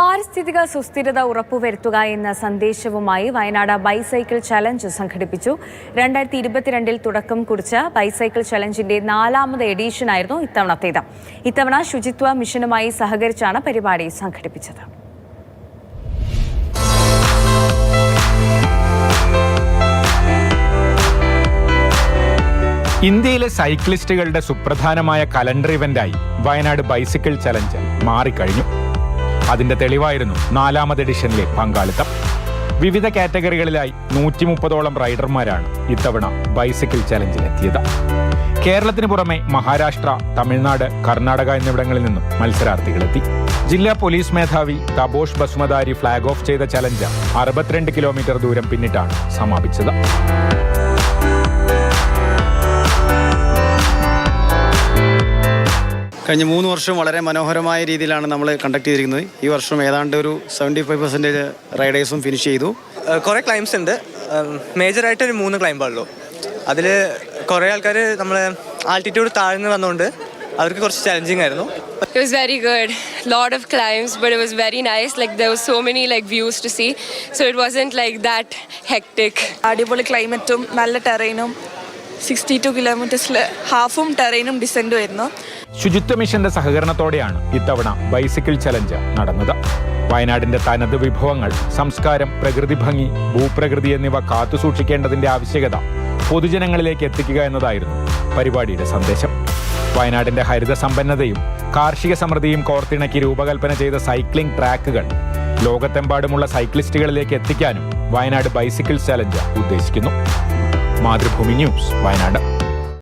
പാരിസ്ഥിതിക സുസ്ഥിരത ഉറപ്പുവരുത്തുക എന്ന സന്ദേശവുമായി വയനാട് ബൈസൈക്കിൾ ചലഞ്ച് സംഘടിപ്പിച്ചു. 2022 തുടക്കം കുറിച്ച ബൈസൈക്കിൾ ചലഞ്ചിന്റെ 4ാമത് എഡിഷനായിരുന്നു ഇത്തവണത്തേത്. ഇത്തവണ ശുചിത്വ മിഷനുമായി സഹകരിച്ചാണ് പരിപാടി സംഘടിപ്പിച്ചത്. ഇന്ത്യയിലെ സൈക്ലിസ്റ്റുകളുടെ സുപ്രധാനമായ കലണ്ടർ ഇവന്റായി വയനാട് ബൈസിക്കിൾ ചലഞ്ച് മാറിക്കഴിഞ്ഞു. അതിന്റെ തെളിവായിരുന്നു 4ാമത് എഡിഷനിലെ പങ്കാളിത്തം. വിവിധ കാറ്റഗറികളിലായി 130ഓളം റൈഡർമാരാണ് ഇത്തവണ ബൈസിക്കിൾ ചലഞ്ചിലെത്തിയത്. കേരളത്തിന് പുറമെ മഹാരാഷ്ട്ര, തമിഴ്നാട്, കർണാടക എന്നിവിടങ്ങളിൽ നിന്നും മത്സരാർത്ഥികളെത്തി. ജില്ലാ പോലീസ് മേധാവി തപോഷ് ബസുമതാരി ഫ്ളാഗ് ഓഫ് ചെയ്ത ചലഞ്ച് 62 കിലോമീറ്റർ ദൂരം പിന്നിട്ടാണ് സമാപിച്ചത്. കഴിഞ്ഞ 3 വർഷം വളരെ മനോഹരമായ രീതിയിലാണ് നമ്മൾ കണ്ടക്ട് ചെയ്തിരിക്കുന്നത്. ഈ വർഷം ഏതാണ്ട് ഒരു 75% റൈഡേഴ്സും ഫിനിഷ് ചെയ്തു. കുറേ ക്ലൈംസ് ഉണ്ട്. മേജറായിട്ട് ഒരു 3 ക്ലൈംബുള്ളൂ. അതിൽ കുറേ ആൾക്കാർ നമ്മൾ ആൾട്ടിറ്റ്യൂഡ് താഴ്ന്ന് വന്നുകൊണ്ട് അവർക്ക് കുറച്ച് ചലഞ്ചിങ് ആയിരുന്നു. It was very good. Lot of climbs, but it was very nice. Like there was so many views to see, so it wasn't that hectic. അടിപൊളി ക്ലൈമറ്റും നല്ല ടെറൈനും 62 കിലോമീറ്റേഴ്സിൽ ഹാഫും ടെറൈനും ഡിസെൻഡും ആയിരുന്നു. ശുചിത്വ മിഷന്റെ സഹകരണത്തോടെയാണ് ഇത്തവണ ബൈസിക്കിൾ ചലഞ്ച് നടന്നത്. വയനാടിന്റെ തനത് വിഭവങ്ങൾ, സംസ്കാരം, പ്രകൃതി ഭംഗി, ഭൂപ്രകൃതി എന്നിവ കാത്തുസൂക്ഷിക്കേണ്ടതിന്റെ ആവശ്യകത പൊതുജനങ്ങളിലേക്ക് എത്തിക്കുക എന്നതായിരുന്നു പരിപാടിയുടെ സന്ദേശം. വയനാടിന്റെ ഹരിത സമ്പന്നതയും കാർഷിക സമൃദ്ധിയും കോർത്തിണക്കി രൂപകൽപ്പന ചെയ്ത സൈക്ലിംഗ് ട്രാക്കുകൾ ലോകത്തെമ്പാടുമുള്ള സൈക്ലിസ്റ്റുകളിലേക്ക് എത്തിക്കാനും വയനാട് ബൈസിക്കിൾ ചലഞ്ച് ഉദ്ദേശിക്കുന്നു. മാതൃഭൂമി ന്യൂസ്, വയനാട്.